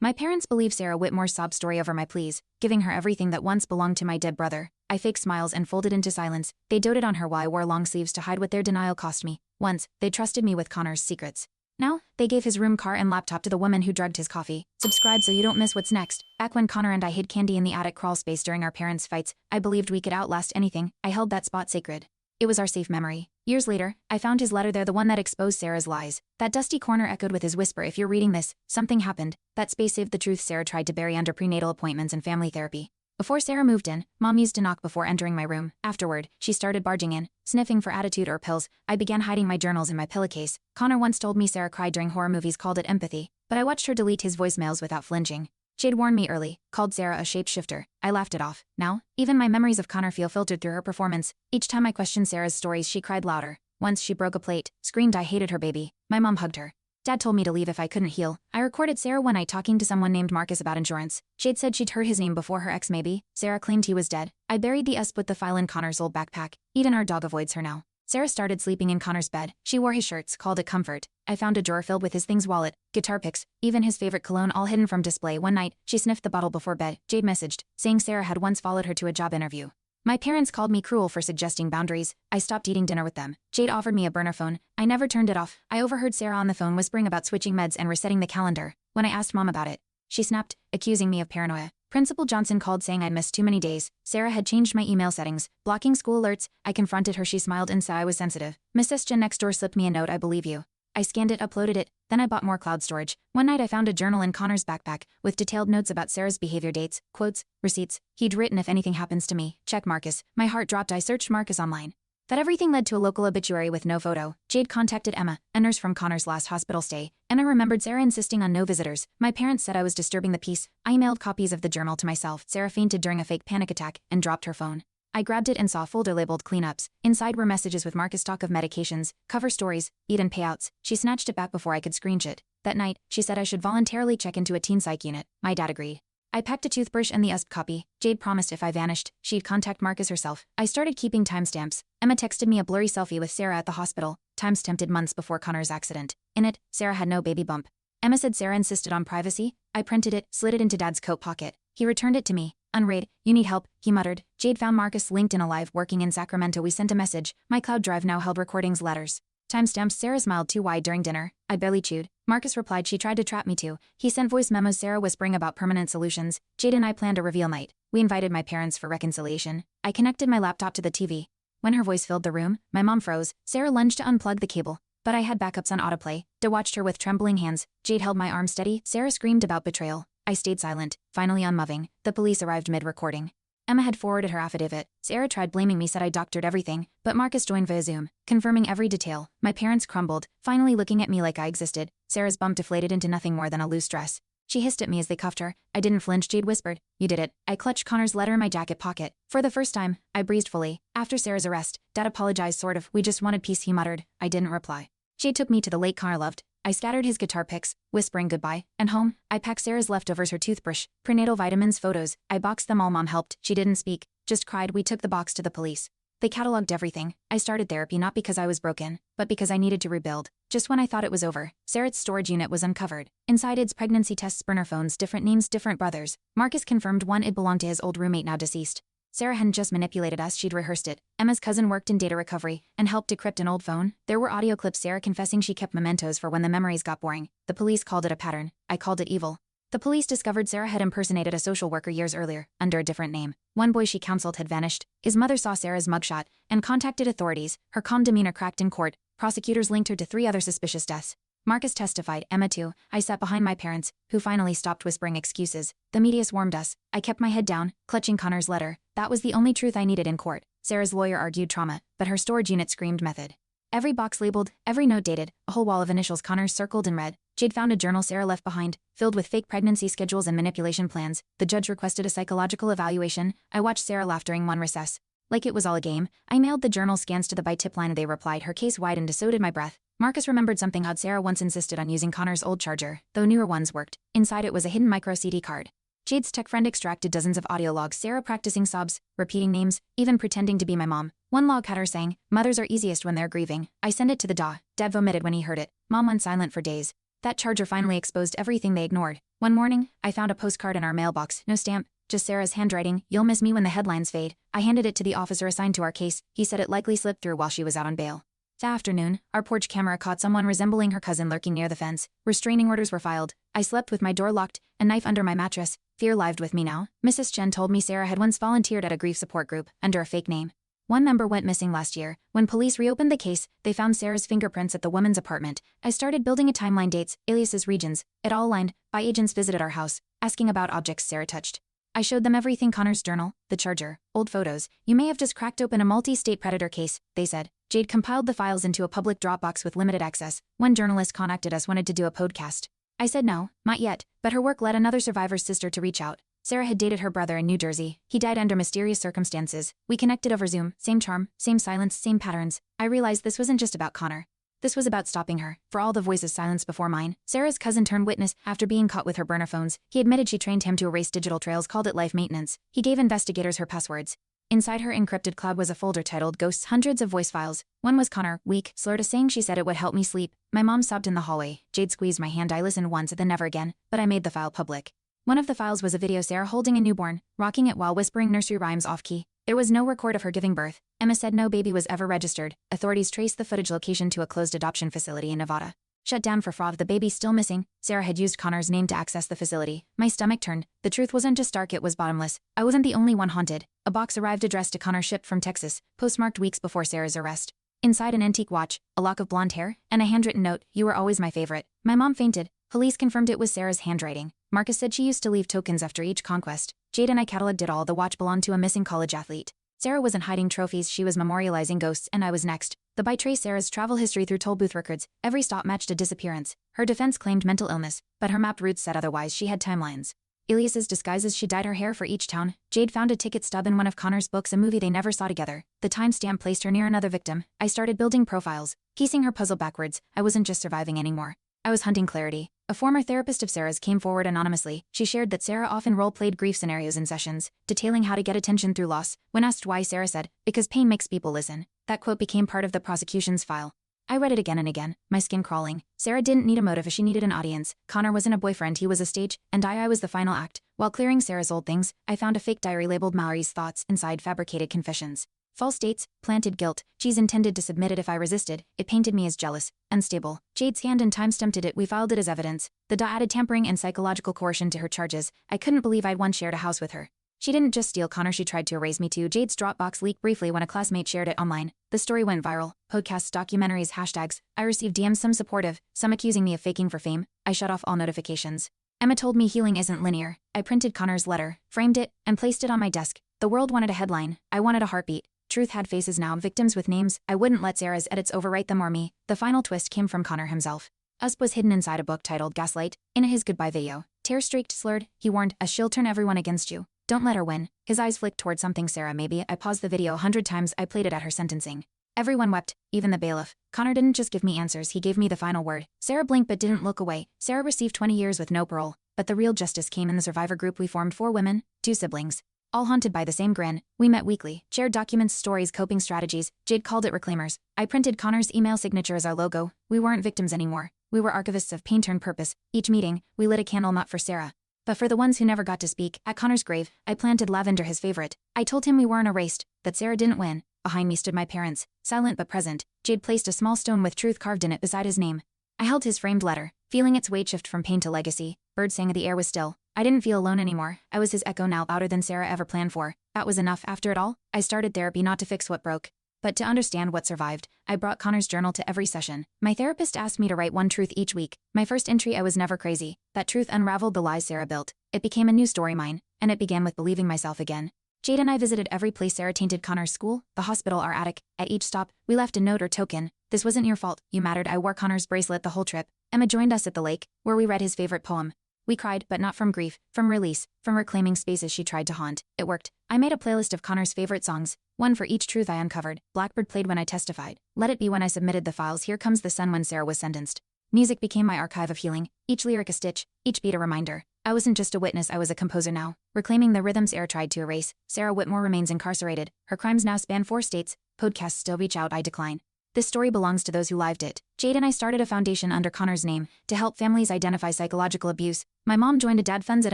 My parents believe Sarah Whitmore's sob story over my pleas, giving her everything that once belonged to my dead brother. I faked smiles and folded into silence. They doted on her while I wore long sleeves to hide what their denial cost me. Once, they trusted me with Connor's secrets. Now, they gave his room, car, and laptop to the woman who drugged his coffee. Subscribe so you don't miss what's next. Back when Connor and I hid candy in the attic crawl space during our parents' fights, I believed we could outlast anything. I held that spot sacred. It was our safe memory. Years later, I found his letter there, the one that exposed Sarah's lies. That dusty corner echoed with his whisper, "If you're reading this, something happened." That space saved the truth Sarah tried to bury under prenatal appointments and family therapy. Before Sarah moved in, Mom used to knock before entering my room. Afterward, she started barging in, sniffing for attitude or pills. I began hiding my journals in my pillowcase. Connor once told me Sarah cried during horror movies, called it empathy, but I watched her delete his voicemails without flinching. She'd warned me early, called Sarah a shapeshifter. I laughed it off. Now, even my memories of Connor feel filtered through her performance. Each time I questioned Sarah's stories, she cried louder. Once she broke a plate, screamed I hated her baby. My mom hugged her. Dad told me to leave if I couldn't heal. I recorded Sarah one night talking to someone named Marcus about insurance. Jade said she'd heard his name before, her ex maybe. Sarah claimed he was dead. I buried the put the file in Connor's old backpack. Eden, our dog, avoids her now. Sarah started sleeping in Connor's bed. She wore his shirts, called it comfort. I found a drawer filled with his things, wallet, guitar picks, even his favorite cologne, all hidden from display. One night, she sniffed the bottle before bed. Jade messaged, saying Sarah had once followed her to a job interview. My parents called me cruel for suggesting boundaries. I stopped eating dinner with them. Jade offered me a burner phone. I never turned it off. I overheard Sarah on the phone whispering about switching meds and resetting the calendar. When I asked Mom about it, she snapped, accusing me of paranoia. Principal Johnson called saying I'd missed too many days. Sarah had changed my email settings, blocking school alerts. I confronted her. She smiled and said I was sensitive. Mrs. Jen next door slipped me a note, "I believe you." I scanned it, uploaded it, then I bought more cloud storage. One night I found a journal in Connor's backpack, with detailed notes about Sarah's behavior, dates, quotes, receipts. He'd written, "If anything happens to me, check Marcus." My heart dropped. I searched Marcus online. That everything led to a local obituary with no photo. Jade contacted Emma, a nurse from Connor's last hospital stay. Emma remembered Sarah insisting on no visitors. My parents said I was disturbing the peace. I emailed copies of the journal to myself. Sarah fainted during a fake panic attack and dropped her phone. I grabbed it and saw a folder labeled cleanups. Inside were messages with Marcus' talk of medications, cover stories, Eden payouts. She snatched it back before I could screenshot. That night, she said I should voluntarily check into a teen psych unit. My dad agreed. I packed a toothbrush and the copy. Jade promised if I vanished, she'd contact Marcus herself. I started keeping timestamps. Emma texted me a blurry selfie with Sarah at the hospital, timestamped months before Connor's accident. In it, Sarah had no baby bump. Emma said Sarah insisted on privacy. I printed it, slid it into Dad's coat pocket. He returned it to me. "Unread, you need help," he muttered. Jade found Marcus LinkedIn alive, working in Sacramento. We sent a message. My cloud drive now held recordings, letters. Timestamps. Sarah smiled too wide during dinner. I barely chewed. Marcus replied she tried to trap me too. He sent voice memos, Sarah whispering about permanent solutions. Jade and I planned a reveal night. We invited my parents for reconciliation. I connected my laptop to the TV. When her voice filled the room, my mom froze. Sarah lunged to unplug the cable, but I had backups on autoplay. I watched her with trembling hands. Jade held my arm steady. Sarah screamed about betrayal. I stayed silent. Finally unmoving. The police arrived mid-recording. Emma had forwarded her affidavit. Sarah tried blaming me, said I doctored everything, but Marcus joined via Zoom, confirming every detail. My parents crumbled, finally looking at me like I existed. Sarah's bump deflated into nothing more than a loose dress. She hissed at me as they cuffed her. I didn't flinch. Jade whispered, "You did it." I clutched Connor's letter in my jacket pocket. For the first time, I breathed fully. After Sarah's arrest, Dad apologized, sort of. "We just wanted peace," he muttered. I didn't reply. Jade took me to the lake Connor loved. I scattered his guitar picks, whispering goodbye, and home. I packed Sarah's leftovers, her toothbrush, prenatal vitamins, photos. I boxed them all. Mom helped. She didn't speak, just cried. We took the box to the police. They cataloged everything. I started therapy not because I was broken, but because I needed to rebuild. Just when I thought it was over, Sarah's storage unit was uncovered. Inside its pregnancy tests, burner phones, different names, different brothers. Marcus confirmed one, it belonged to his old roommate, now deceased. Sarah hadn't just manipulated us, she'd rehearsed it. Emma's cousin worked in data recovery and helped decrypt an old phone. There were audio clips, Sarah confessing she kept mementos for when the memories got boring. The police called it a pattern. I called it evil. The police discovered Sarah had impersonated a social worker years earlier, under a different name. One boy she counseled had vanished. His mother saw Sarah's mugshot and contacted authorities. Her calm demeanor cracked in court. Prosecutors linked her to 3 other suspicious deaths. Marcus testified, Emma too. I sat behind my parents, who finally stopped whispering excuses. The media swarmed us. I kept my head down, clutching Connor's letter. That was the only truth I needed in court. Sarah's lawyer argued trauma, but her storage unit screamed method. Every box labeled, every note dated, a whole wall of initials Connor's circled in red. Jade found a journal Sarah left behind, filled with fake pregnancy schedules and manipulation plans. The judge requested a psychological evaluation. I watched Sarah laugh during one recess. Like it was all a game. I mailed the journal scans to the by tip line. They replied. Her case widened, so did my breath. Marcus remembered something odd. Sarah once insisted on using Connor's old charger, though newer ones worked. Inside it was a hidden micro CD card. Jade's tech friend extracted dozens of audio logs, Sarah practicing sobs, repeating names, even pretending to be my mom. One log had her saying, "Mothers are easiest when they're grieving." I sent it to the DA. Dad vomited when he heard it. Mom went silent for days. That charger finally exposed everything they ignored. One morning, I found a postcard in our mailbox, no stamp, just Sarah's handwriting. "You'll miss me when the headlines fade." I handed it to the officer assigned to our case. He said it likely slipped through while she was out on bail. That afternoon, our porch camera caught someone resembling her cousin lurking near the fence. Restraining orders were filed. I slept with my door locked, a knife under my mattress. Fear lived with me now. Mrs. Chen told me Sarah had once volunteered at a grief support group, under a fake name. One member went missing last year. When police reopened the case, they found Sarah's fingerprints at the woman's apartment. I started building a timeline, dates, aliases, regions. It all aligned. Agents visited our house, asking about objects Sarah touched. I showed them everything: Connor's journal, the charger, old photos. "You may have just cracked open a multi-state predator case," they said. Jade compiled the files into a public Dropbox with limited access. One journalist contacted us, wanted to do a podcast. I said no, not yet, but her work led another survivor's sister to reach out. Sarah had dated her brother in New Jersey. He died under mysterious circumstances. We connected over Zoom, same charm, same silence, same patterns. I realized this wasn't just about Connor. This was about stopping her. For all the voices silenced before mine, Sarah's cousin turned witness after being caught with her burner phones. He admitted she trained him to erase digital trails, called it life maintenance. He gave investigators her passwords. Inside her encrypted cloud was a folder titled Ghosts, hundreds of voice files. One was Connor, weak, slurred a saying she said it would help me sleep. My mom sobbed in the hallway. Jade squeezed my hand. I listened once, then never again, but I made the file public. One of the files was a video Sarah holding a newborn, rocking it while whispering nursery rhymes off-key. There was no record of her giving birth. Emma said no baby was ever registered. Authorities traced the footage location to a closed adoption facility in Nevada. Shut down for fraud. The baby still missing. Sarah had used Connor's name to access the facility. My stomach turned. The truth wasn't just dark, it was bottomless. I wasn't the only one haunted. A box arrived addressed to Connor, shipped from Texas, postmarked weeks before Sarah's arrest. Inside, an antique watch, a lock of blonde hair, and a handwritten note: "You were always my favorite." My mom fainted. Police confirmed it was Sarah's handwriting. Marcus said she used to leave tokens after each conquest. Jade and I cataloged it all. The watch belonged to a missing college athlete. Sarah wasn't hiding trophies, she was memorializing ghosts, and I was next. The by traced Sarah's travel history through toll booth records. Every stop matched a disappearance. Her defense claimed mental illness, but her mapped routes said otherwise. She had timelines. Aliases, disguises. She dyed her hair for each town. Jade found a ticket stub in one of Connor's books, a movie they never saw together. The timestamp placed her near another victim. I started building profiles, piecing her puzzle backwards. I wasn't just surviving anymore. I was hunting clarity. A former therapist of Sarah's came forward anonymously. She shared that Sarah often role-played grief scenarios in sessions, detailing how to get attention through loss. When asked why, Sarah said, "Because pain makes people listen." That quote became part of the prosecution's file. I read it again and again, my skin crawling. Sarah didn't need a motive, she needed an audience. Connor wasn't a boyfriend, he was a stage, and I was the final act. While clearing Sarah's old things, I found a fake diary labeled Mallory's thoughts. Inside, fabricated confessions. False dates, planted guilt. She's intended to submit it if I resisted. It painted me as jealous, unstable. Jade's hand and timestamped it. We filed it as evidence. The DA added tampering and psychological coercion to her charges. I couldn't believe I'd once shared a house with her. She didn't just steal Connor, she tried to erase me too. Jade's Dropbox leaked briefly when a classmate shared it online. The story went viral. Podcasts, documentaries, hashtags. I received DMs, some supportive, some accusing me of faking for fame. I shut off all notifications. Emma told me healing isn't linear. I printed Connor's letter, framed it, and placed it on my desk. The world wanted a headline. I wanted a heartbeat. Truth had faces now, victims with names. I wouldn't let Sarah's edits overwrite them or me. The final twist came from Connor himself. USP was hidden inside a book titled Gaslight. In his goodbye video, tear-streaked, slurred, he warned, "As she'll turn everyone against you. Don't let her win." His eyes flicked toward something. Sarah, maybe. I paused the video 100 times. I played it at her sentencing. Everyone wept, even the bailiff. Connor didn't just give me answers, he gave me the final word. Sarah blinked but didn't look away. Sarah received 20 years with no parole. But the real justice came in the survivor group we formed: 4 women, 2 siblings. All haunted by the same grin. We met weekly, shared documents, stories, coping strategies. Jade called it reclaimers. I printed Connor's email signature as our logo. We weren't victims anymore. We were archivists of pain turned purpose. Each meeting, we lit a candle not for Sarah, but for the ones who never got to speak. At Connor's grave, I planted lavender, his favorite. I told him we weren't erased, that Sarah didn't win. Behind me stood my parents, silent but present. Jade placed a small stone with truth carved in it beside his name. I held his framed letter, feeling its weight shift from pain to legacy. Birds sang, the air was still. I didn't feel alone anymore. I was his echo now, louder than Sarah ever planned for. That was enough. After it all, I started therapy not to fix what broke, but to understand what survived. I brought Connor's journal to every session. My therapist asked me to write one truth each week. My first entry: I was never crazy. That truth unraveled the lies Sarah built. It became a new story, mine, and it began with believing myself again. Jade and I visited every place Sarah tainted: Connor's school, the hospital, our attic. At each stop, we left a note or token. "This wasn't your fault, you mattered." I wore Connor's bracelet the whole trip. Emma joined us at the lake, where we read his favorite poem. We cried, but not from grief, from release, from reclaiming spaces she tried to haunt. It worked. I made a playlist of Connor's favorite songs, one for each truth I uncovered. Blackbird played when I testified. Let It Be when I submitted the files. Here Comes the Sun when Sarah was sentenced. Music became my archive of healing, each lyric a stitch, each beat a reminder. I wasn't just a witness, I was a composer now, reclaiming the rhythms Sarah tried to erase. Sarah Whitmore remains incarcerated. Her crimes now span 4 states. Podcasts still reach out, I decline. This story belongs to those who lived it. Jade and I started a foundation under Connor's name to help families identify psychological abuse. My mom joined a dad funds it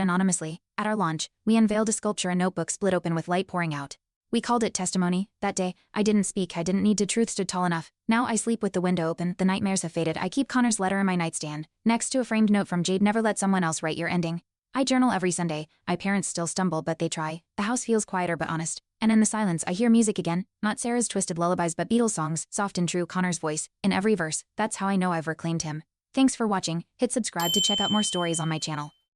anonymously. At our launch, we unveiled a sculpture and notebook split open with light pouring out. We called it testimony. That day, I didn't speak, I didn't need to, truth stood tall enough. Now I sleep with the window open, the nightmares have faded. I keep Connor's letter in my nightstand, next to a framed note from Jade: never let someone else write your ending. I journal every Sunday. My parents still stumble, but they try. The house feels quieter but honest. And in the silence, I hear music again. Not Sarah's twisted lullabies but Beatles songs, soft and true, Connor's voice in every verse. That's how I know I've reclaimed him. Thanks for watching. Hit subscribe to check out more stories on my channel.